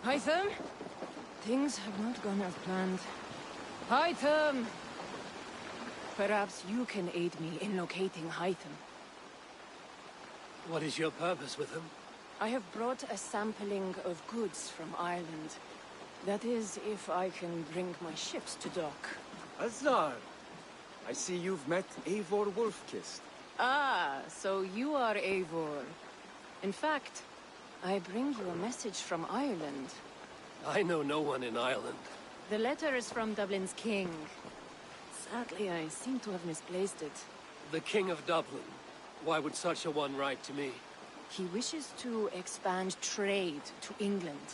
Hytham? Things have not gone as planned. Hytham! Perhaps you can aid me in locating Hytham. What is your purpose with him? I have brought a sampling of goods from Ireland. That is, if I can bring my ships to dock. Azar! I see you've met Eivor Wolfkist. Ah, so you are Eivor. In fact, I bring you a message from Ireland. I know no one in Ireland. The letter is from Dublin's king. Sadly, I seem to have misplaced it. The King of Dublin. Why would such a one write to me? He wishes to expand trade to England.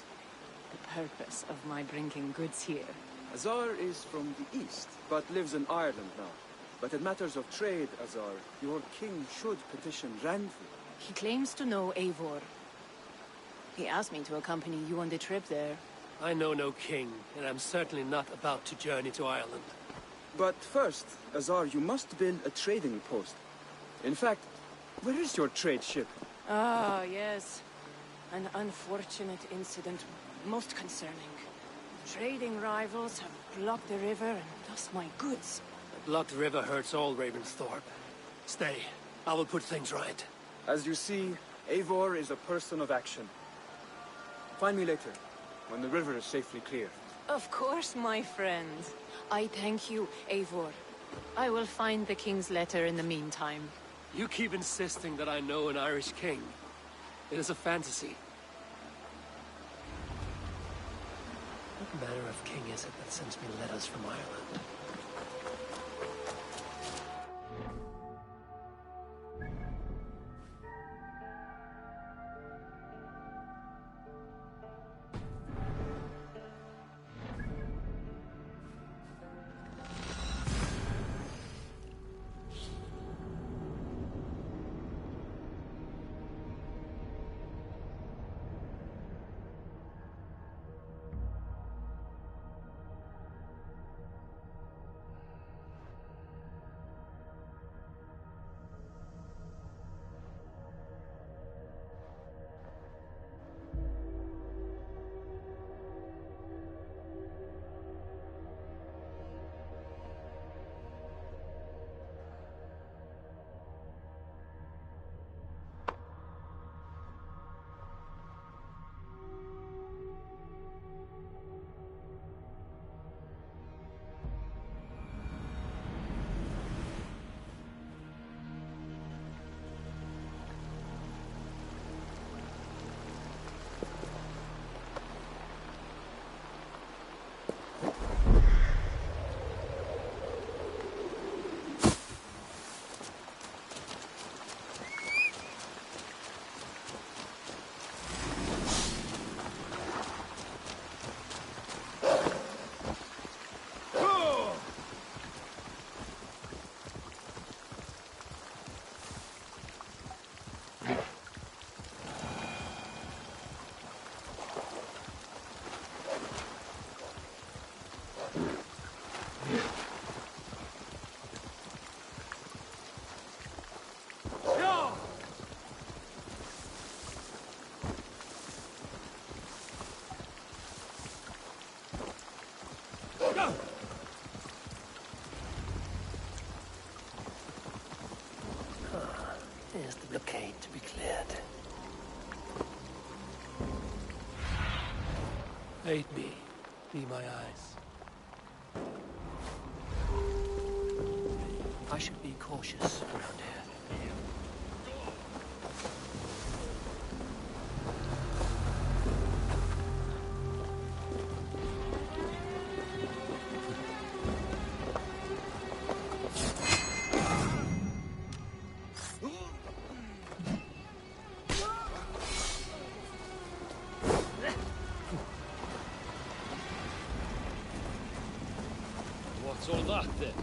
The purpose of my bringing goods here. Azar is from the east, but lives in Ireland now. But in matters of trade, Azar, your king should petition Randvi. He claims to know Eivor. He asked me to accompany you on the trip there. I know no king, and I'm certainly not about to journey to Ireland. But first, Azar, you must build a trading post. In fact, where is your trade ship? Ah, yes. An unfortunate incident, most concerning. Trading rivals have blocked the river and thus my goods. The blocked river hurts all Ravensthorpe. Stay. I will put things right. As you see, Eivor is a person of action. Find me later, when the river is safely clear. Of course, my friend. I thank you, Eivor. I will find the king's letter in the meantime. You keep insisting that I know an Irish king. It is a fantasy. What manner of king is it that sends me letters from Ireland? There's the blockade to be cleared. Aid me. Be my eyes. I should be cautious around here. What's all that then?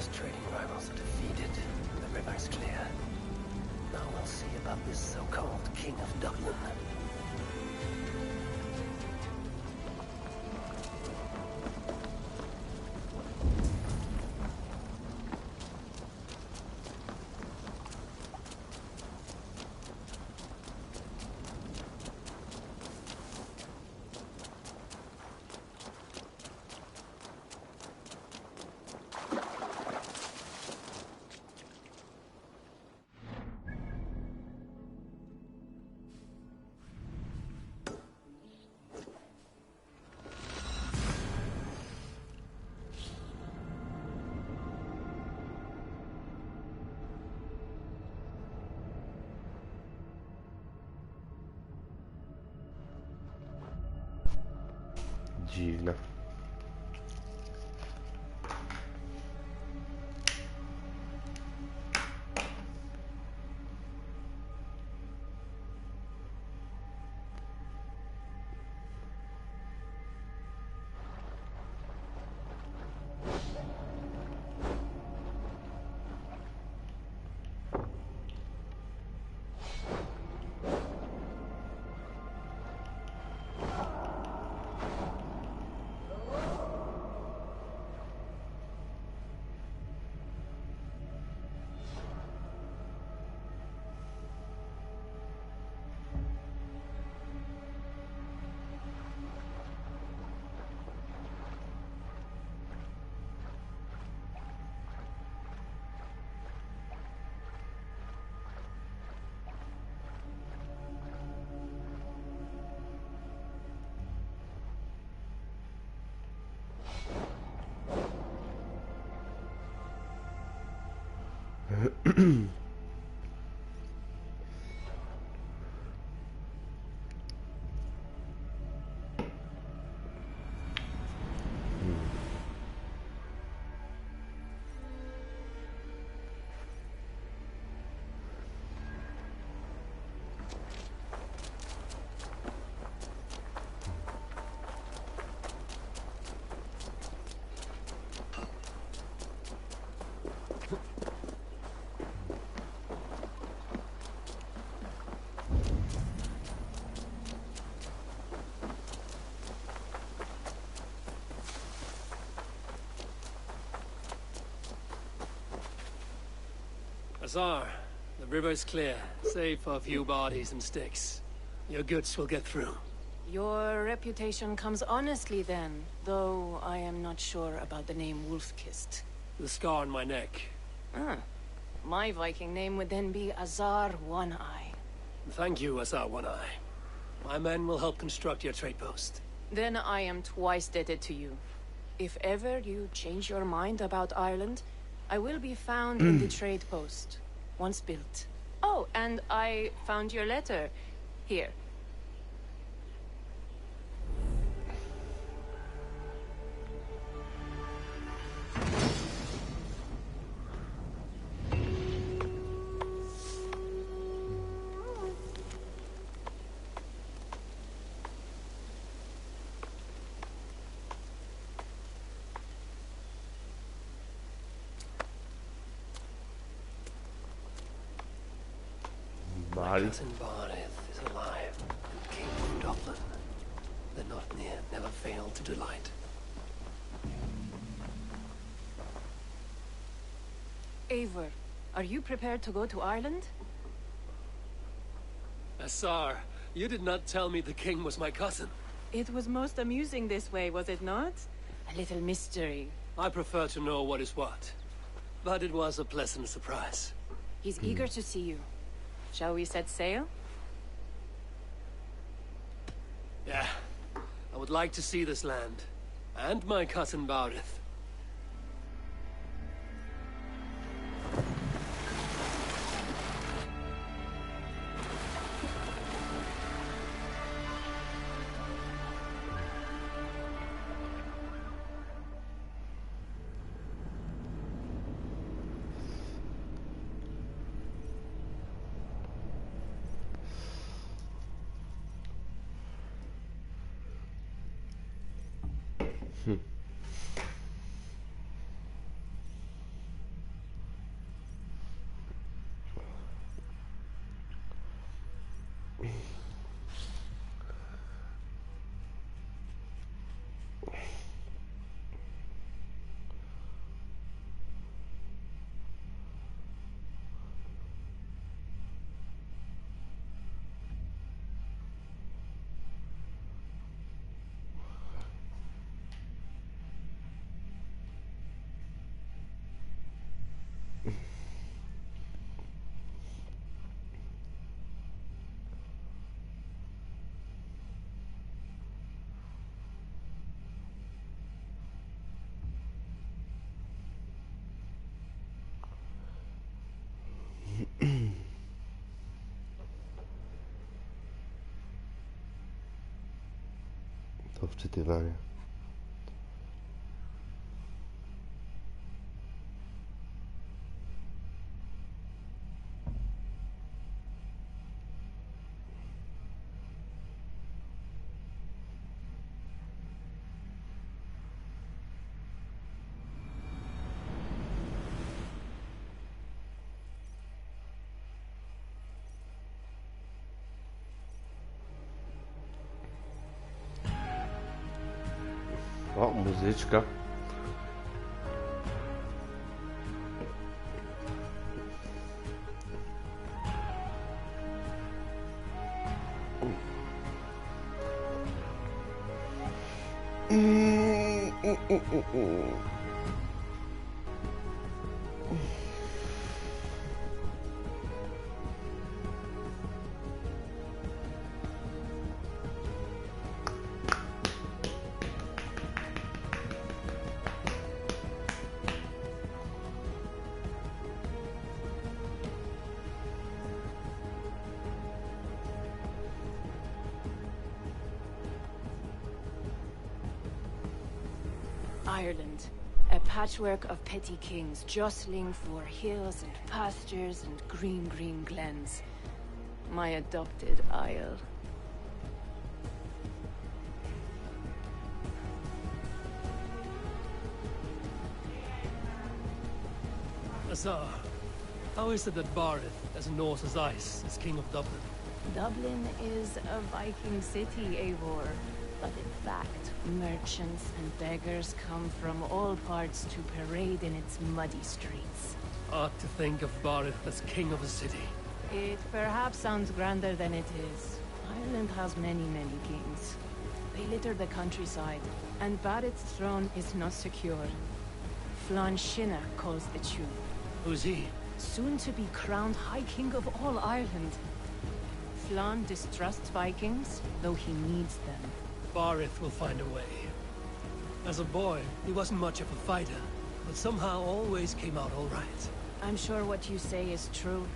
Those trading rivals are defeated. The river is clear. Now we'll see about this so-called King of Dublin. Dziwne. Azar, the river is clear, save for a few bodies and sticks. Your goods will get through. Your reputation comes honestly then, though I am not sure about the name Wolfkist. The scar on my neck. Ah, my Viking name would then be Azar One-Eye. Thank you, Azar One-Eye. My men will help construct your trade post. Then I am twice indebted to you. If ever you change your mind about Ireland, I will be found in the trade post, once built. Oh, and I found your letter. Here. My cousin Barith is alive, and King of Dublin. The Nothnir never failed to delight. Eivor, are you prepared to go to Ireland? Azar, you did not tell me the king was my cousin. It was most amusing this way, was it not? A little mystery. I prefer to know what is what. But it was a pleasant surprise. He's eager to see you. Shall we set sail? Yeah. I would like to see this land. And my cousin Barith. do wczytywania. O, muzyczka. Ireland, a patchwork of petty kings jostling for hills and pastures and green glens. My adopted isle. Azar, how is it that Barith, as Norse as ice, is king of Dublin? Dublin is a Viking city, Eivor. But in fact, merchants and beggars come from all parts to parade in its muddy streets. Odd to think of Barith as king of a city. It perhaps sounds grander than it is. Ireland has many kings. They litter the countryside, and Barith's throne is not secure. Flann Sinna calls the tune. Who's he? Soon to be crowned High King of all Ireland. Flann distrusts Vikings, though he needs them. Barith will find a way. As a boy, he wasn't much of a fighter, but somehow always came out all right. I'm sure what you say is true.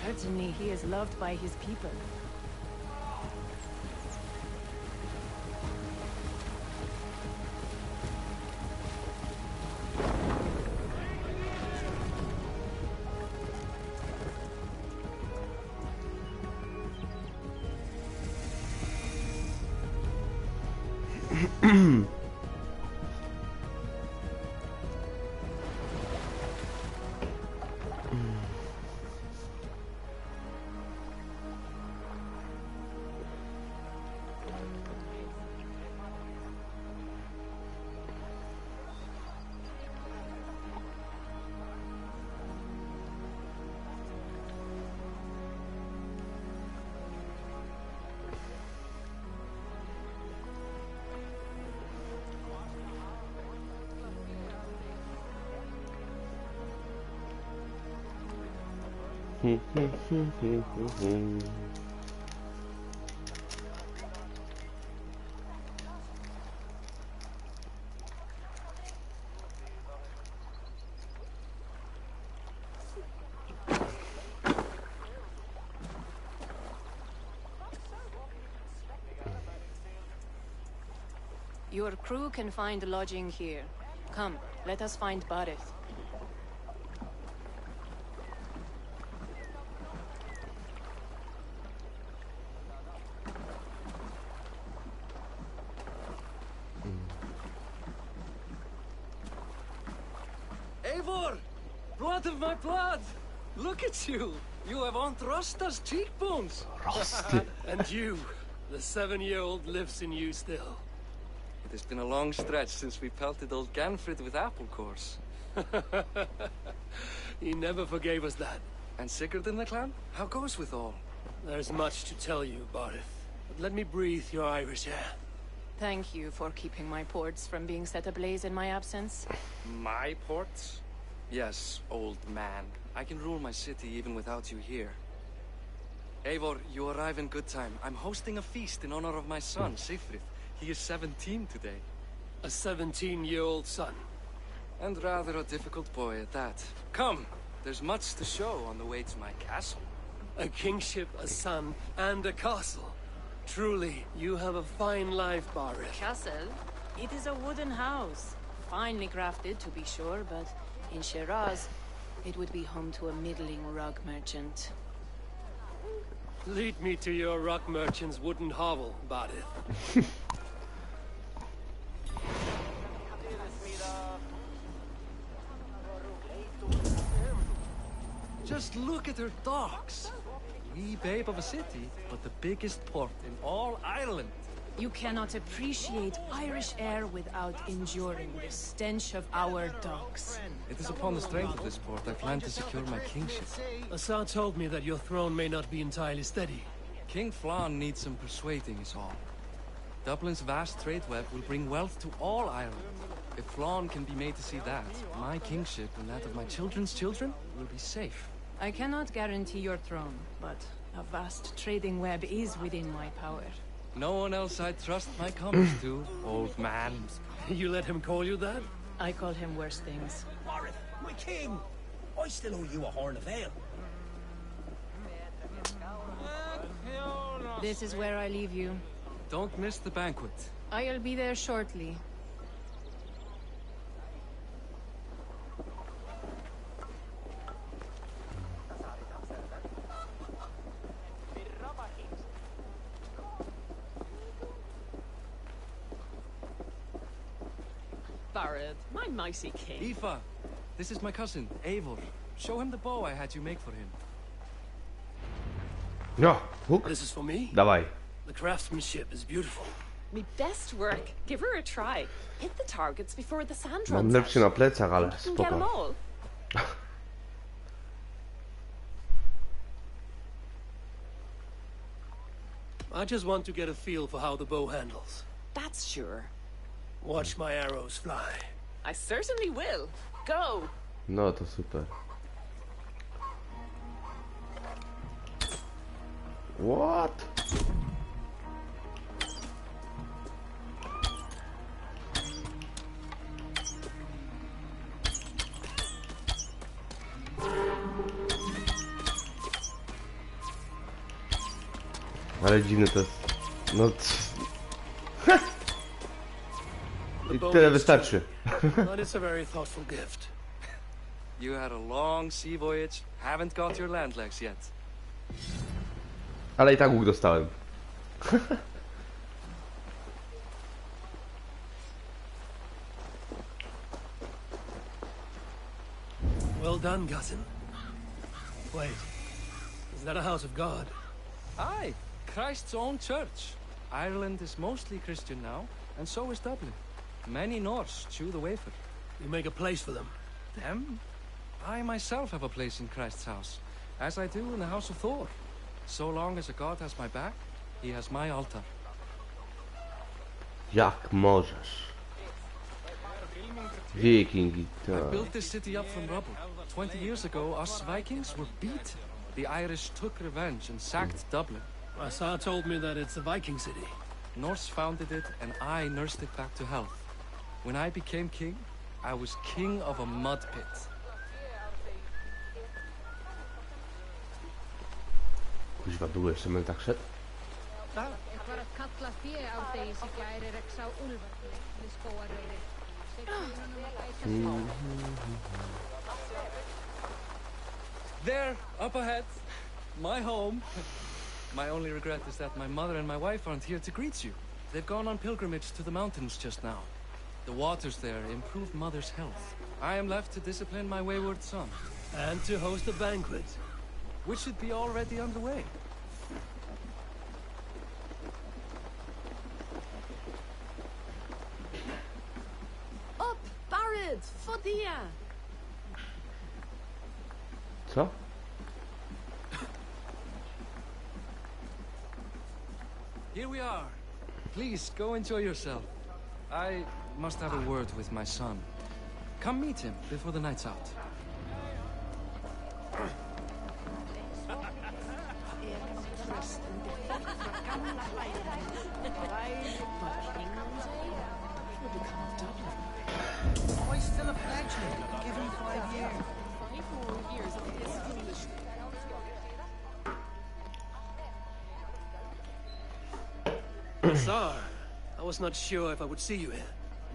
Certainly he is loved by his people. Your crew can find lodging here. Come, let us find Barith. Eivor! Blood of my blood! Look at you! You have Aunt Rosta's cheekbones! And you, the 7-year-old lives in you still. It has been a long stretch since we pelted old Ganfrid with apple cores. He never forgave us that. And Sigurd in the clan? How goes with all? There's much to tell you, Barith. But let me breathe your Irish air. Thank you for keeping my ports from being set ablaze in my absence. My ports? Yes, old man. I can rule my city even without you here. Eivor, you arrive in good time. I'm hosting a feast in honor of my son, Sigfrid. He is 17 today. A 17-year-old son. And rather a difficult boy at that. Come, there's much to show on the way to my castle. A kingship, a son, and a castle. Truly, you have a fine life, Barid. Castle? It is a wooden house. Finely crafted, to be sure, but in Shiraz, it would be home to a middling rug merchant. Lead me to your rock merchant's wooden hovel, Barid. Just look at her docks. Wee babe of a city, but the biggest port in all Ireland. You cannot appreciate Irish air without enduring the stench of our docks. It is upon the strength of this port I plan to secure my kingship. Assad told me that your throne may not be entirely steady. King Flann needs some persuading is all. Dublin's vast trade web will bring wealth to all Ireland. If Flann can be made to see that, my kingship and that of my children's children will be safe. I cannot guarantee your throne, but a vast trading web is within my power. No one else I trust my commerce to, old man. You let him call you that? I call him worse things. Warren, my king! I still owe you a horn of ale. This is where I leave you. Don't miss the banquet. I'll be there shortly. Barid, my micey king. Aoife, this is my cousin, Eivor. Show him the bow I had you make for him. Ja, hoek. This is for me? Dawaj. The craftsmanship is beautiful. Me best work. Give her a try. Hit the targets before the sand Mam runs lepszy na out. plecach, ale You can get 'em spoko. all. I just want to get a feel for how the bow handles. That's sure. Watch my arrows fly. I certainly will. Go. No to super. What? Ale dziwne to jest. No. I tyle wystarczy. But it's a very thoughtful gift. You had a long sea voyage, haven't got your land legs yet. Ale i tak łuk dostałem. Well done, cousin. Wait. Is that a house of God? Aye, Christ's own church. Ireland is mostly Christian now, and so is Dublin. Many Norse chew the wafer. You make a place for them. Them? I myself have a place in Christ's house, as I do in the house of Thor. So long as a god has my back, he has my altar. Jak możesz? Wikingi, I tak. built this city up from rubble. 20 years ago, us Vikings were beaten. The Irish took revenge and sacked Dublin. Assad told me that it's a Viking city. Norse founded it, and I nursed it back to health. When I became king, I was king of a mud pit. Kuźwa, długo jeszcze będę tak szedł? There, up ahead, my home. My only regret is that my mother and my wife aren't here to greet you. They've gone on pilgrimage to the mountains just now. The waters there improve mother's health. I am left to discipline my wayward son, And to host a banquet. which should be already underway. Up, Barid! Fodia! Co? Here we are. Please, go enjoy yourself. I must have a word with my son. Come meet him before the night's out. I still a fledgling. Give him 5 years. 5 more years of this foolish. Sir, I was not sure if I would see you here.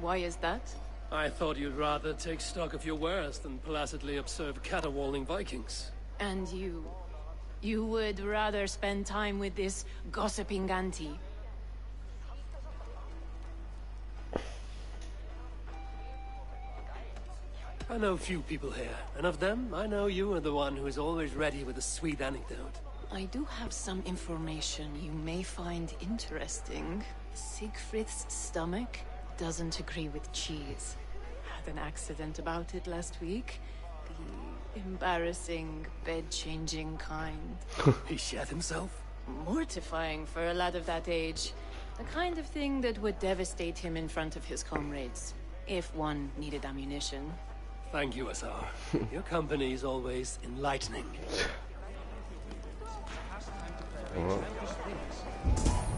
Why is that? I thought you'd rather take stock of your wares than placidly observe caterwauling Vikings. And you... You would rather spend time with this gossiping auntie? I know few people here, and of them, I know you are the one who is always ready with a sweet anecdote. I do have some information you may find interesting. Siegfried's stomach doesn't agree with cheese. Had an accident about it last week. The embarrassing, bed-changing kind. He shat himself? Mortifying for a lad of that age. The kind of thing that would devastate him in front of his comrades, if one needed ammunition. Thank you, Azar. Your company is always enlightening.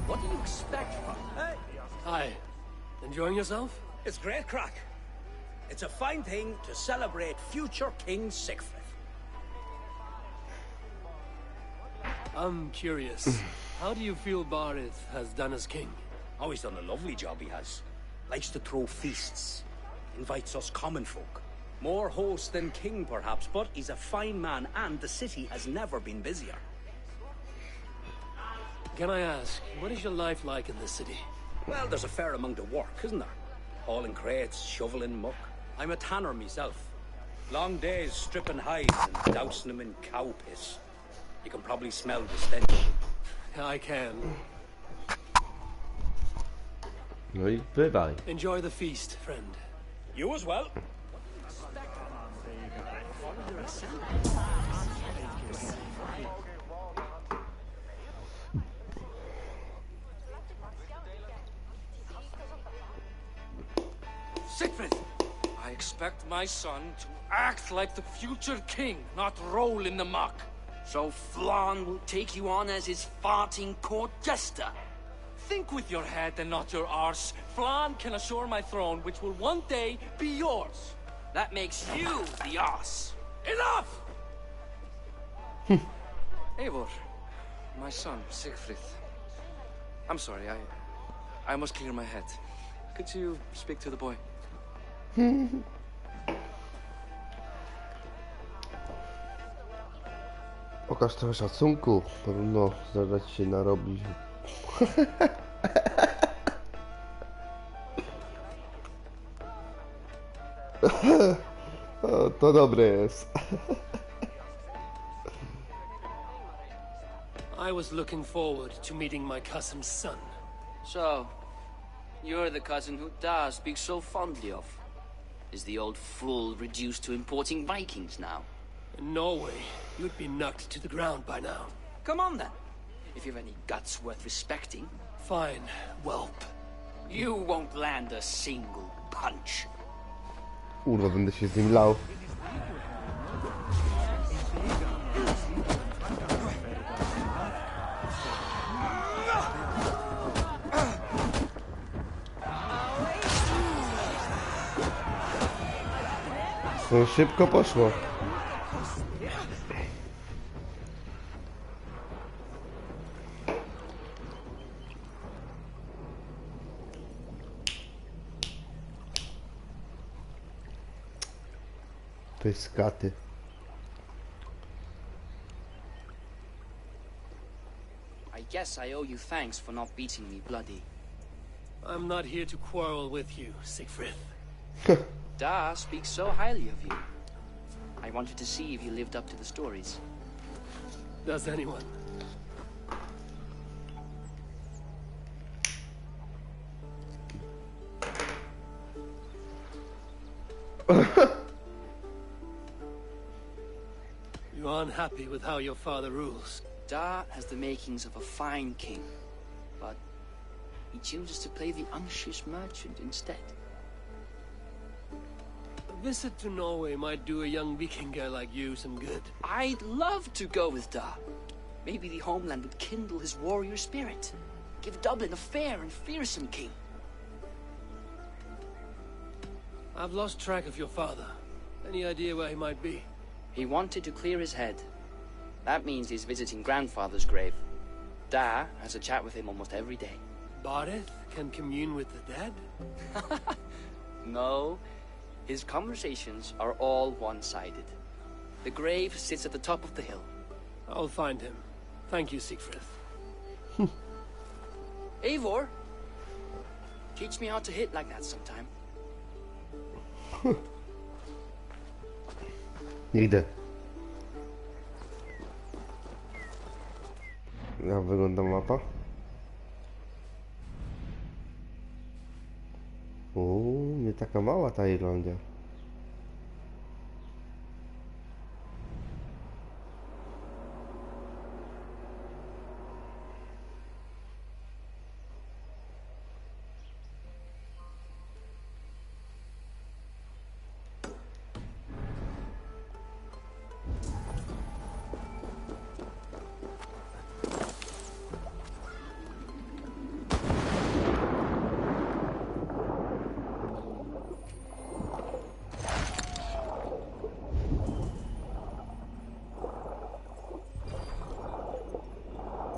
What do you expect from... Hey, Hi. Enjoying yourself? it's great crack. It's a fine thing to celebrate future King Siegfried. I'm curious. How do you feel Barith has done as king? Oh, he's done a lovely job, he has. Likes to throw feasts. Invites us common folk. More host than king, perhaps, but he's a fine man, and the city has never been busier. Can I ask, what is your life like in this city? Well, there's a fair amount of work, isn't there? Hauling crates, shoveling muck. I'm a tanner myself. Long days stripping hides and dousing them in cow piss. You can probably smell the stench. I can. No i bywaj. Enjoy the feast, friend. You as well. Siegfried! I expect my son to act like the future king, not roll in the muck. So Flan will take you on as his farting court jester? Think with your head and not your arse. Flan can assure my throne, which will one day be yours. That makes you the ass. Enough! Eivor, my son, Siegfried. I'm sorry, I must clear my head. Could you speak to the boy? Pokaż trochę szacunku. Trudno zdarzać się narobić. O, to dobre jest. I was looking forward to meeting my cousin's son. So, you're the cousin who Da speaks so fondly of. Is the old fool reduced to importing Vikings now? In Norway, you'd be knocked to the ground by now. Come on then, if you've any guts worth respecting. Fine, whelp. You won't land a single punch. Kurwa, będę się z nim lał. No, szybko poszło. Pyskaty. I guess I owe you thanks for not beating me bloody. I'm not here to quarrel with you, Siegfried. Da speaks so highly of you. I wanted to see if you lived up to the stories. Does anyone? You are unhappy with how your father rules. Da has the makings of a fine king, but he chooses to play the unctuous merchant instead. A visit to Norway might do a young Viking girl like you some good. I'd love to go with Da. Maybe the homeland would kindle his warrior spirit. Give Dublin a fair and fearsome king. I've lost track of your father. Any idea where he might be? He wanted to clear his head. That means he's visiting grandfather's grave. Da has a chat with him almost every day. Barith can commune with the dead? No, his conversations are all one-sided. The grave sits at the top of the hill. I'll find him. Thank you, Siegfried. Eivor, teach me how to hit like that sometime. Nigdy. Jak wygląda mapa? Nie taka mała ta Irlandia.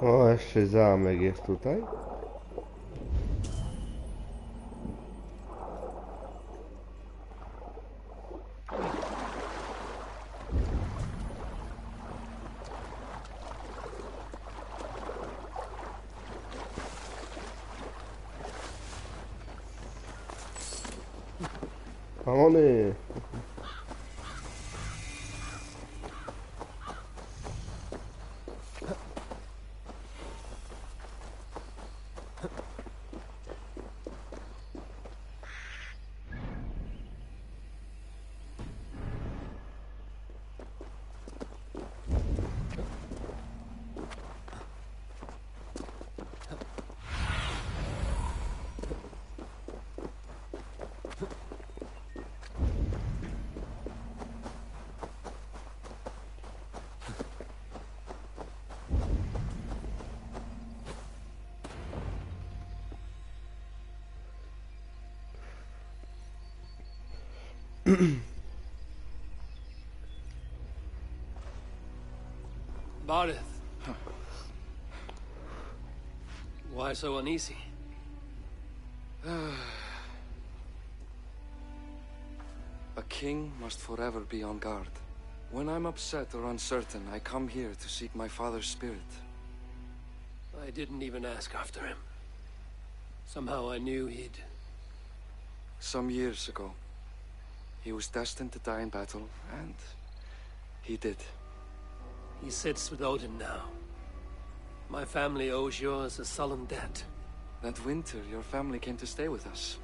O, jeszcze zamek jest tutaj. Mamony! Barith. Why so uneasy? A king must forever be on guard. When I'm upset or uncertain, I come here to seek my father's spirit. I didn't even ask after him. Somehow I knew he'd... Some years ago, he was destined to die in battle, and he did. He sits with Odin now. My family owes yours a sullen debt. That winter, your family came to stay with us.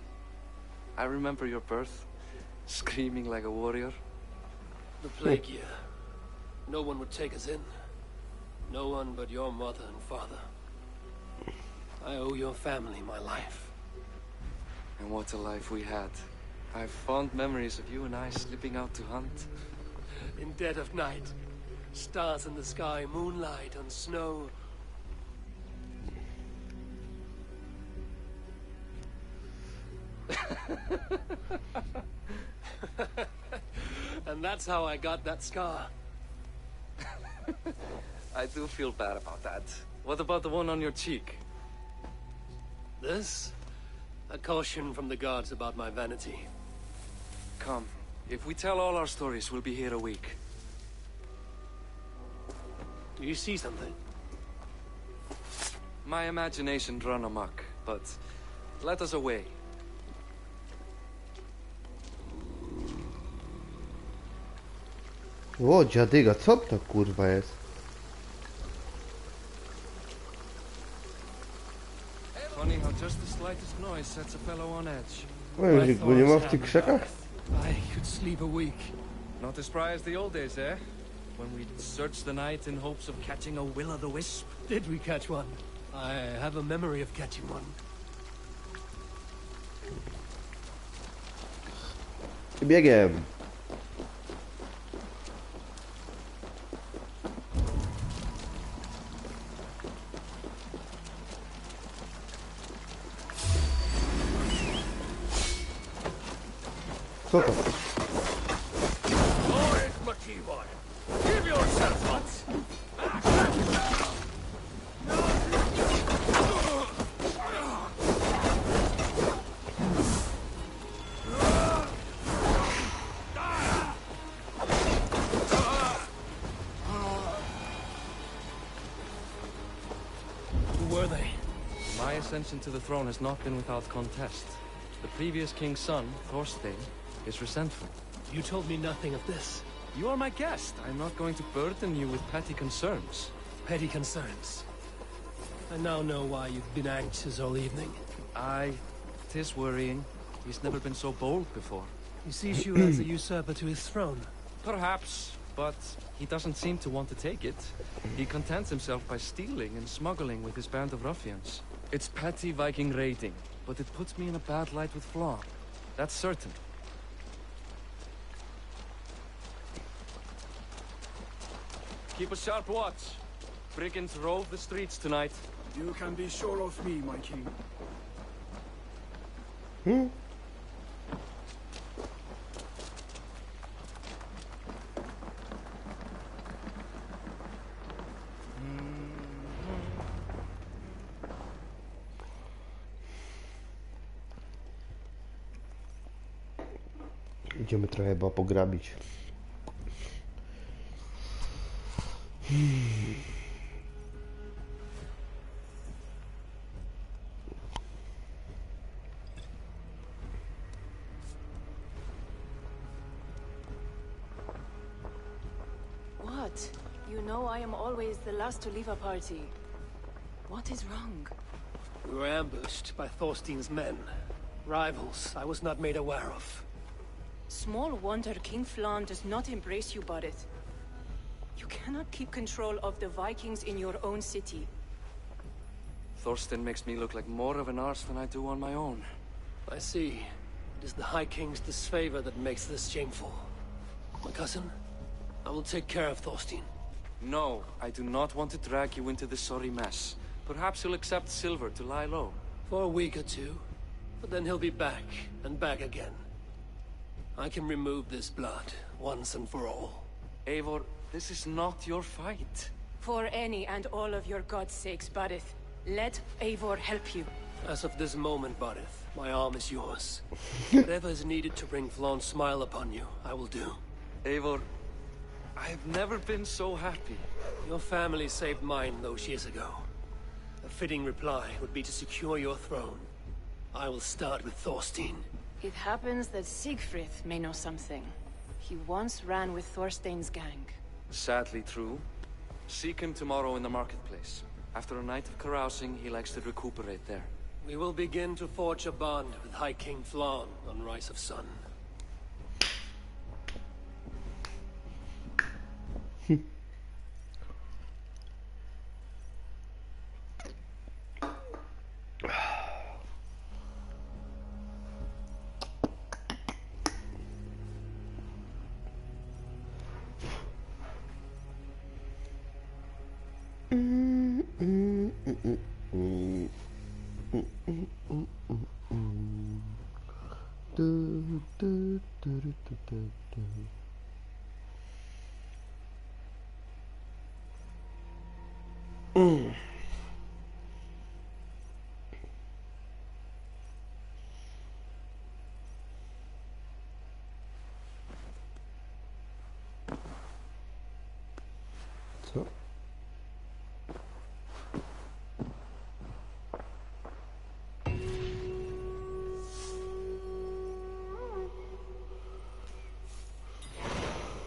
I remember your birth, screaming like a warrior. The plague year. No one would take us in. No one but your mother and father. I owe your family my life. And what a life we had. I have fond memories of you and I slipping out to hunt. In dead of night. Stars in the sky, moonlight on snow. And that's how I got that scar. I do feel bad about that. What about the one on your cheek? This? A caution from the gods about my vanity. Come. If we tell all our stories, we'll be here a week. Do you see something? My imagination run amok, but let us away. O, dziadyga, co to kurwa jest? Funny how just the slightest noise sets a fellow on edge. Oj, go nie ma w tych krzakach? I could sleep a week. Not as spry as the old days, eh? When we'd search the night in hopes of catching a will-o'-the-wisp. Did we catch one? I have a memory of catching one. Biegiem. Co to? Give yourself once. were they? My ascension to the throne has not been without contest. The previous king's son, Thorstein, is resentful. You told me nothing of this. You are my guest. I'm not going to burden you with petty concerns. Petty concerns. I now know why you've been anxious all evening. Aye, 'tis worrying. He's never been so bold before. He sees you as a usurper to his throne. Perhaps, but he doesn't seem to want to take it. He contents himself by stealing and smuggling with his band of ruffians. It's petty Viking raiding, but it puts me in a bad light with Flann. That's certain. Keep a sharp watch. Brigands rove the streets tonight. You can be sure of me, my king. Idziemy trochę chyba pograbić. What? You know I am always the last to leave a party. What is wrong? We were ambushed by Thorstein's men. Rivals I was not made aware of. Small wonder King Flann does not embrace you, Barrett. You cannot keep control of the Vikings in your own city. Thorstein makes me look like more of an arse than I do on my own. I see. It is the High King's disfavor that makes this shameful. My cousin, I will take care of Thorstein. No, I do not want to drag you into this sorry mess. Perhaps he'll accept silver to lie low. For a week or two. But then he'll be back, and back again. I can remove this blood, once and for all. Eivor, this is not your fight. For any and all of your god's sakes, Barrett, let Eivor help you. As of this moment, Barith, my arm is yours. Whatever is needed to bring Flann's smile upon you, I will do. Eivor, I've never been so happy. Your family saved mine those years ago. A fitting reply would be to secure your throne. I will start with Thorstein. It happens that Siegfried may know something. He once ran with Thorstein's gang. Sadly true. Seek him tomorrow in the marketplace. After a night of carousing, he likes to recuperate there. We will begin to forge a bond with High King Flann on Rise of Sun. Co?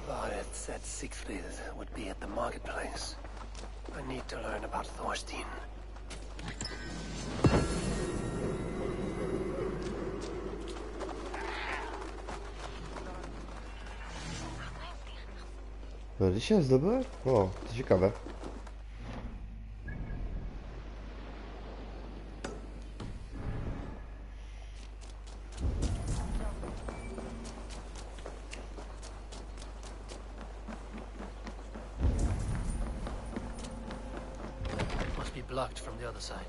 Bareth said Siegfried would be at the marketplace. I need to learn about Thorstein. No, dzisiaj zdobyłem? O, to ciekawe. Must be blocked from the other side.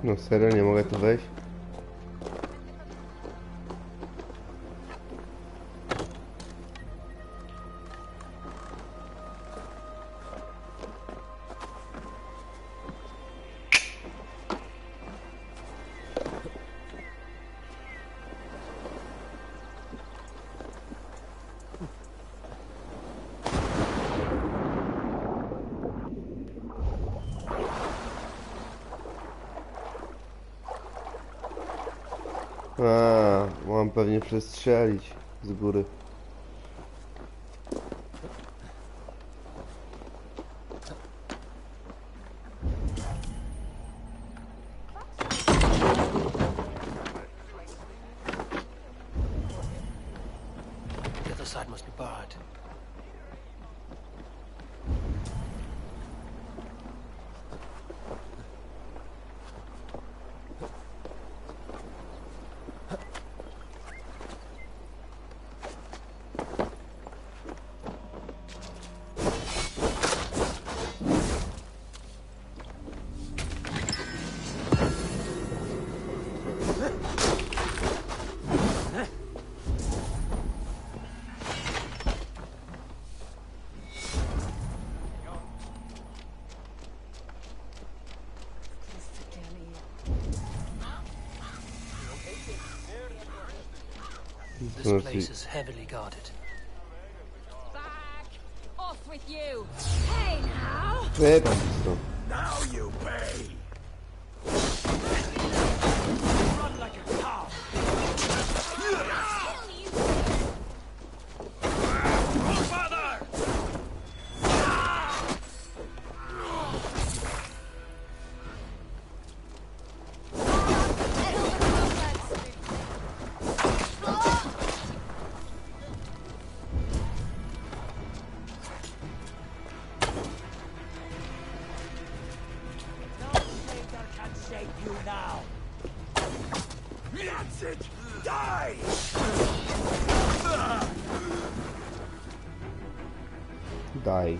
No serio, nie mogę tu wejść? A, mam pewnie przestrzelić z góry. The other side must be barred. This place is heavily guarded. Back! Off with you! Hey now! Wypad stąd. Now you pay! Run like a cow! Father! That's it! Die! Daj.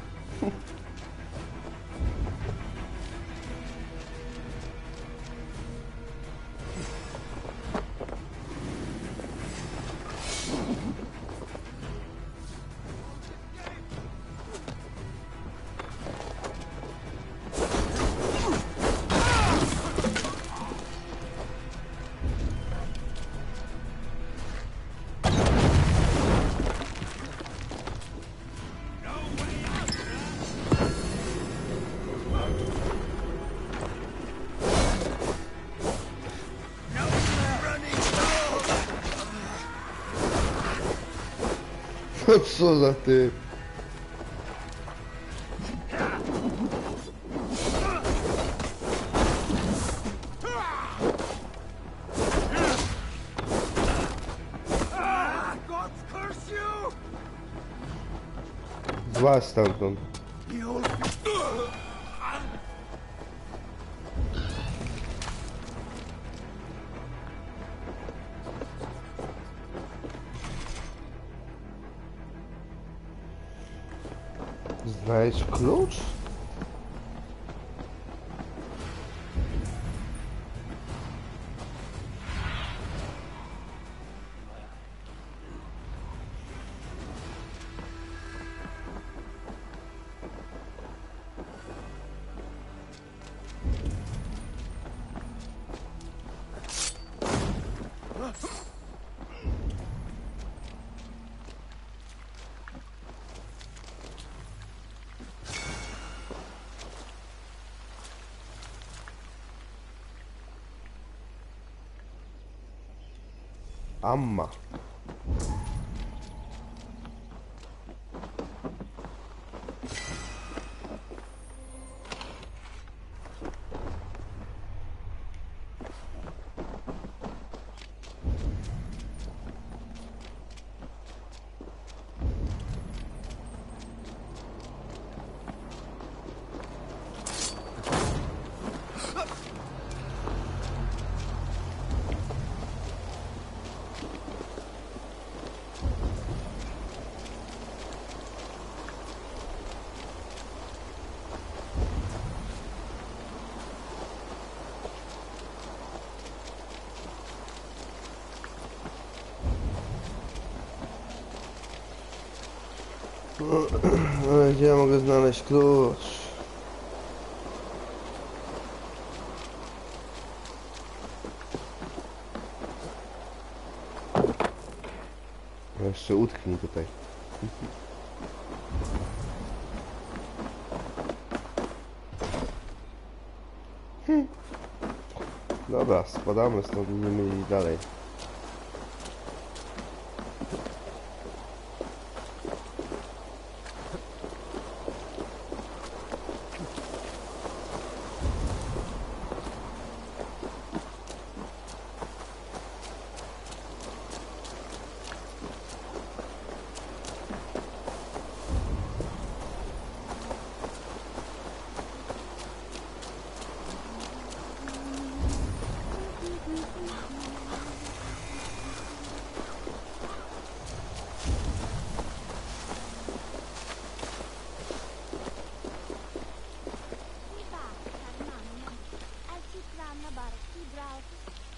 Co za typ? God curse you! Zła stamtąd. Znajdź klucz? Amma. Ale gdzie ja mogę znaleźć klucz? Jeszcze utknij tutaj. Dobra, spadamy stąd, nie mieli dalej.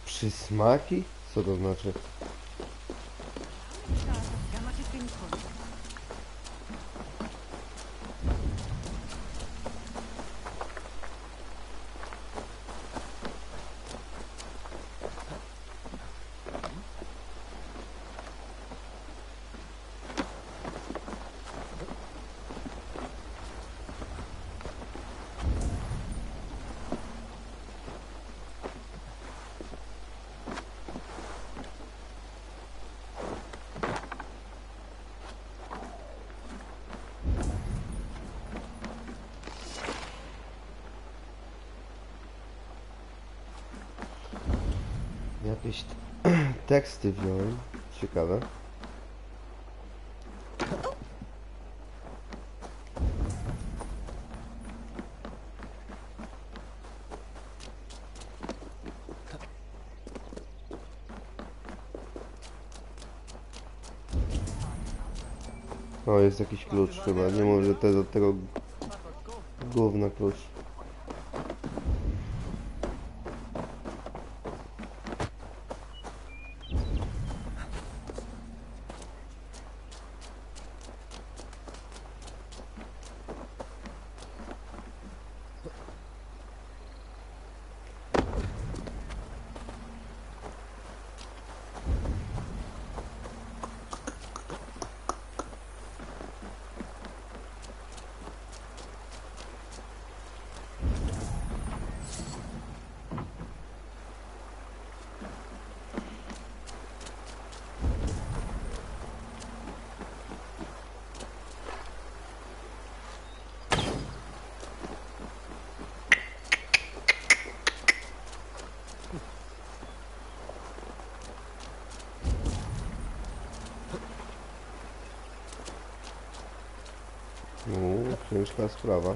Przysmaki? Co to znaczy? Jakieś teksty wziąłem. Ciekawe. O, jest jakiś klucz chyba. Nie może to do tego gówna klucz. Ciężka sprawa.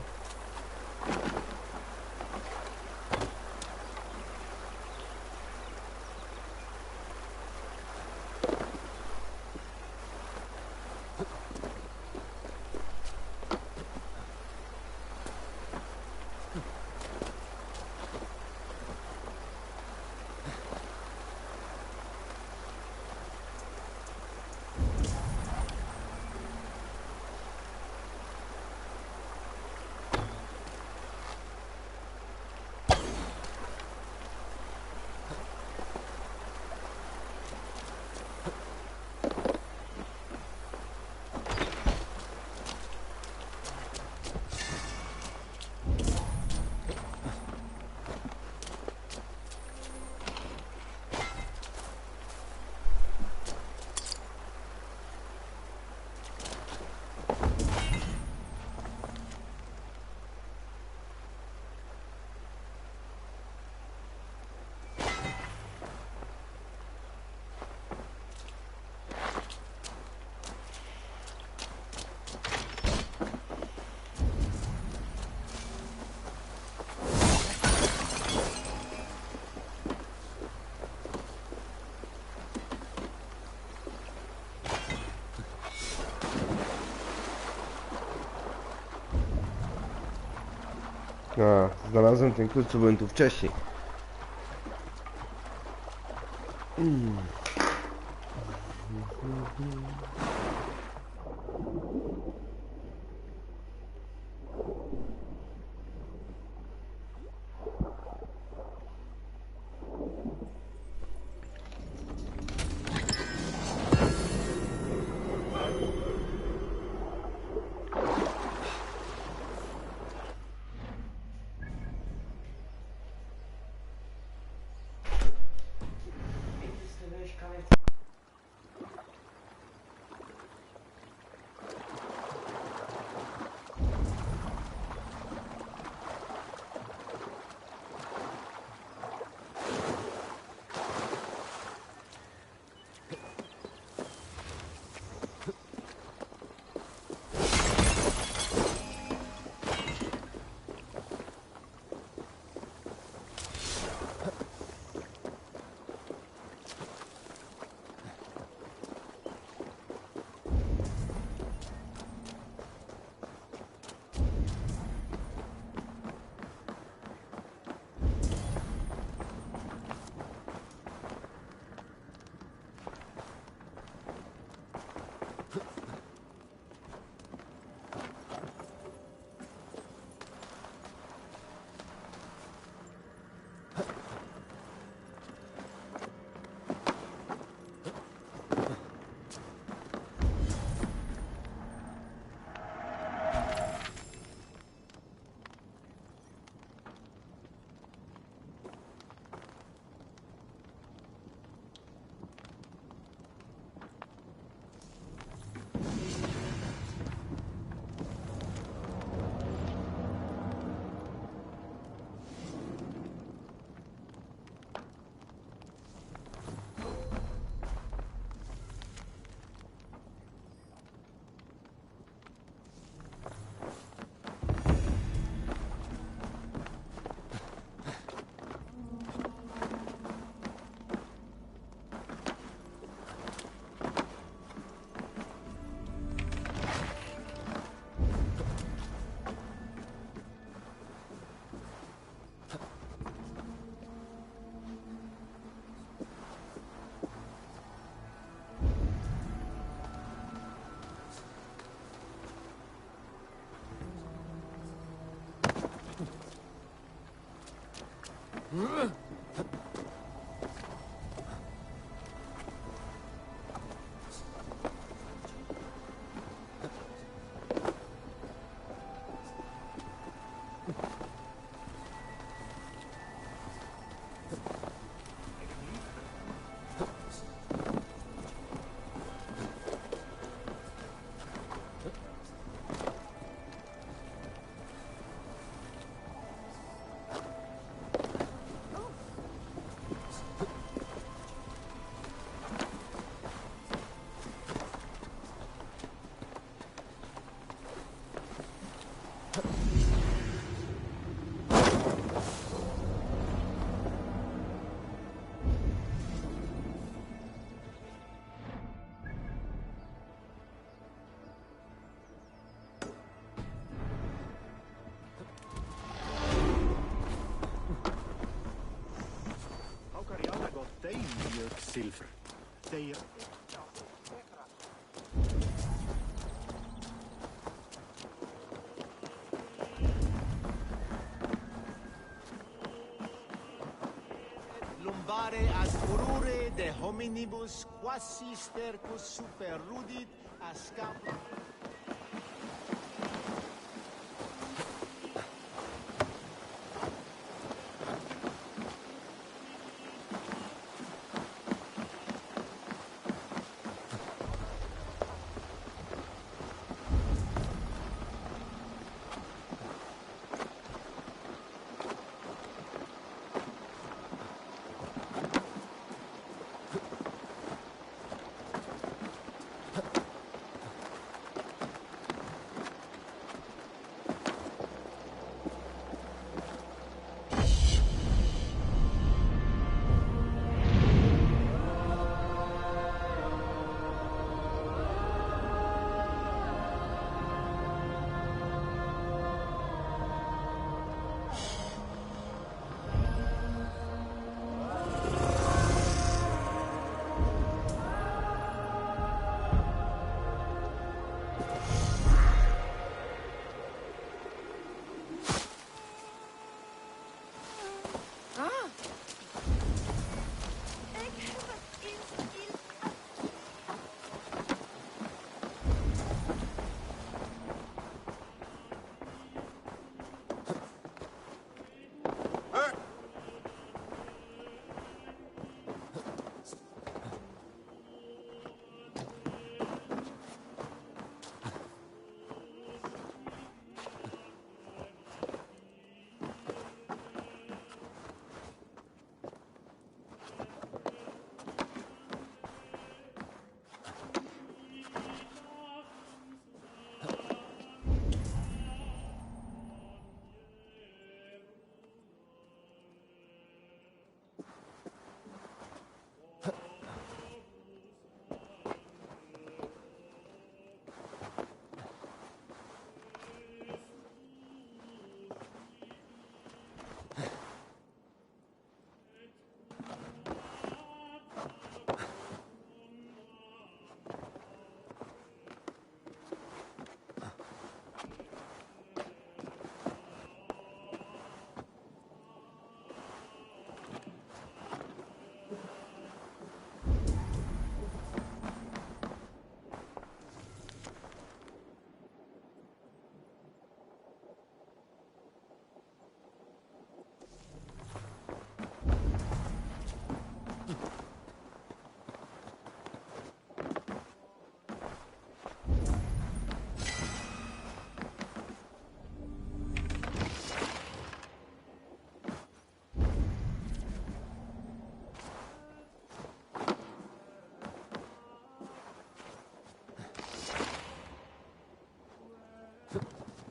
A, znalazłem ten klucz, co byłem tu wcześniej. silver. They... Lumbare as furore de hominibus quasi stercus super rudit ascap...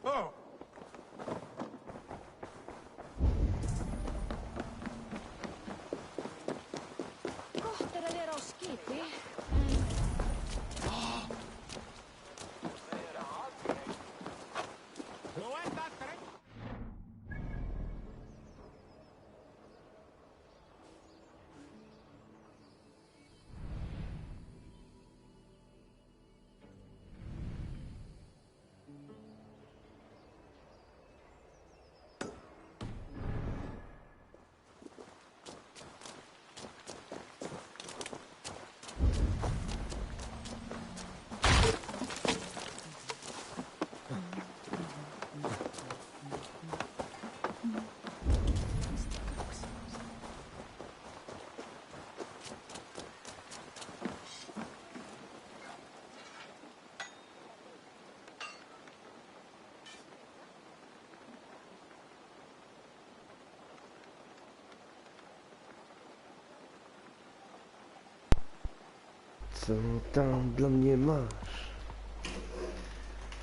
Oh! Kohtele ero skipi. Co tam dla mnie masz?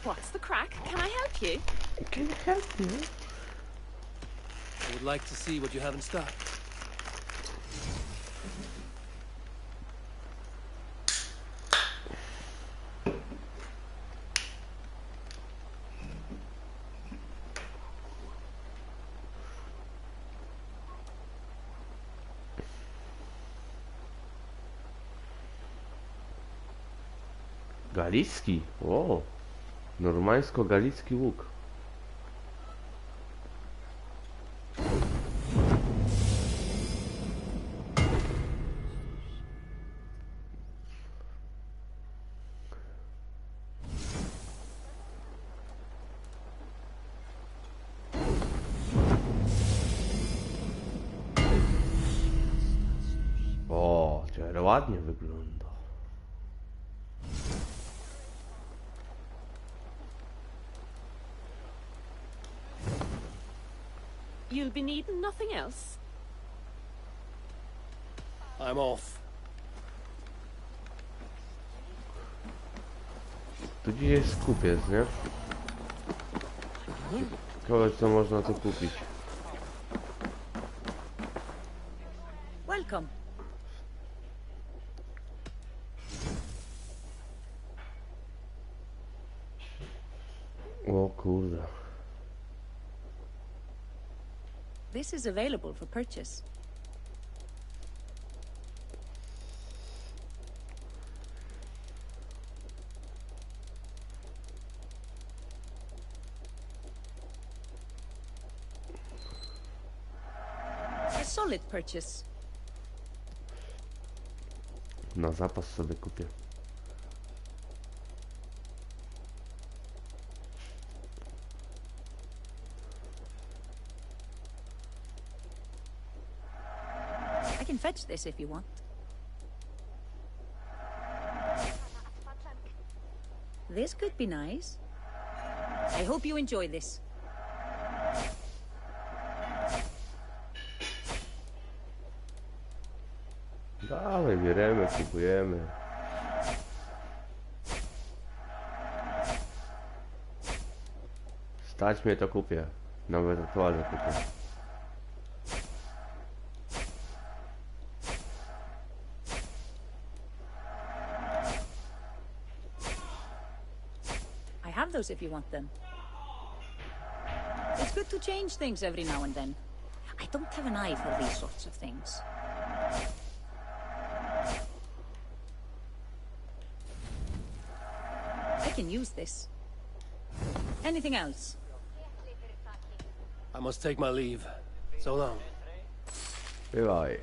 What's the crack? Can I help you? Can I help you? I would like to see what you have in stock. Galicki. O. Normańsko-galicki łuk. O, ale ładnie wygląda. You'll be needing nothing else. I'm off. Tu gdzieś jest kupiec, nie? Kogoś, co można tu kupić. Welcome. O kurde. This is available for purchase. A solid purchase. Na zapas sobie kupię. I can fetch this if you want. This could be nice. I hope you enjoy this. Dawaj, bieremy, kupujemy. Stać mnie, to kupię. Nawet aktualnie kupię. I have those if you want them. It's good to change things every now and then. I don't have an eye for these sorts of things. I can use this. Anything else? I must take my leave. So long. Bywaj.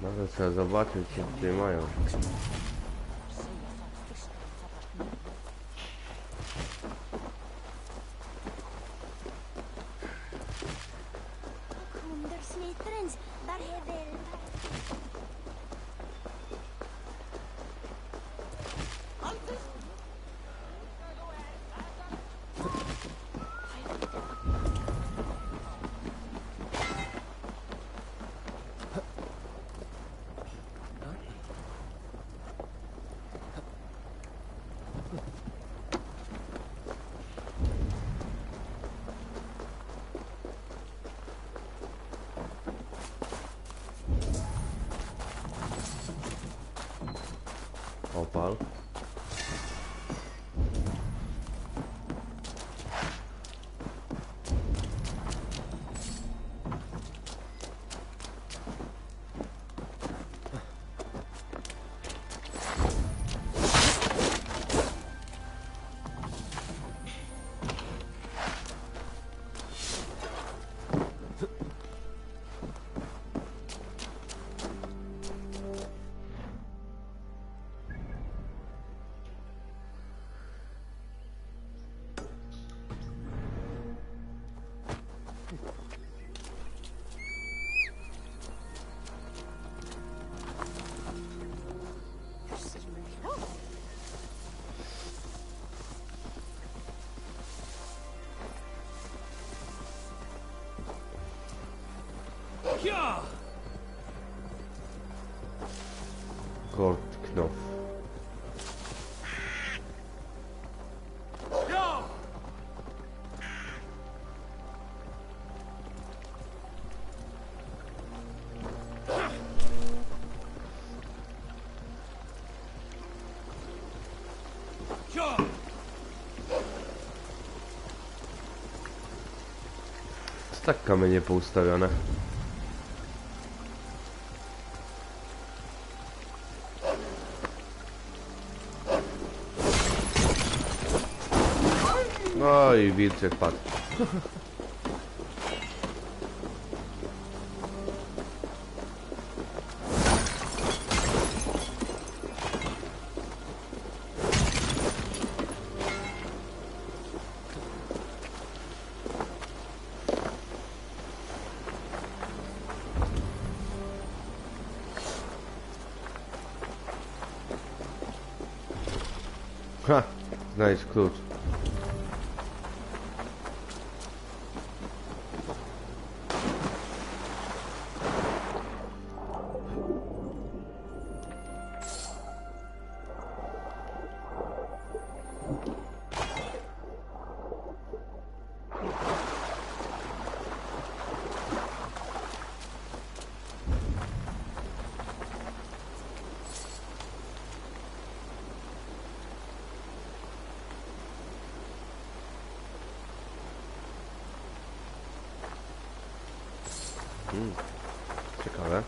Nawet trzeba zobaczyć, co tutaj mają. Opal. Kort Knopf. Tak kamienie poustawione. O i wilczek padł. Ha! Znajdź klucz. Ciekawe.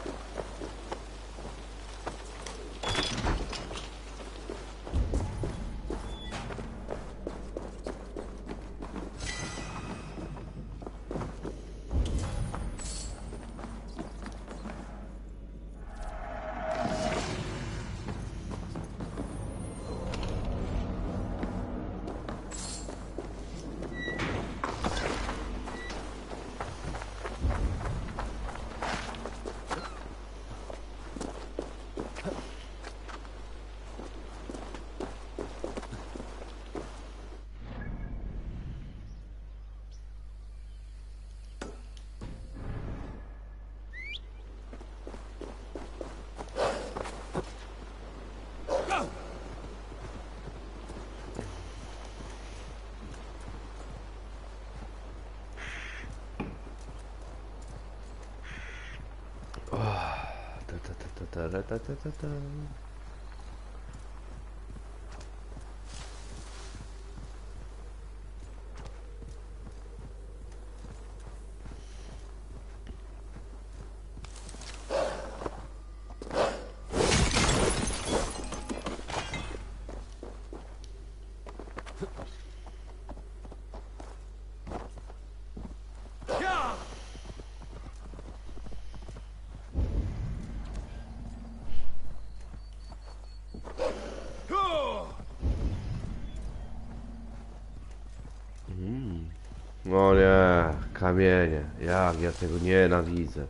Ta. No nie, kamienie. Jak ja tego nienawidzę.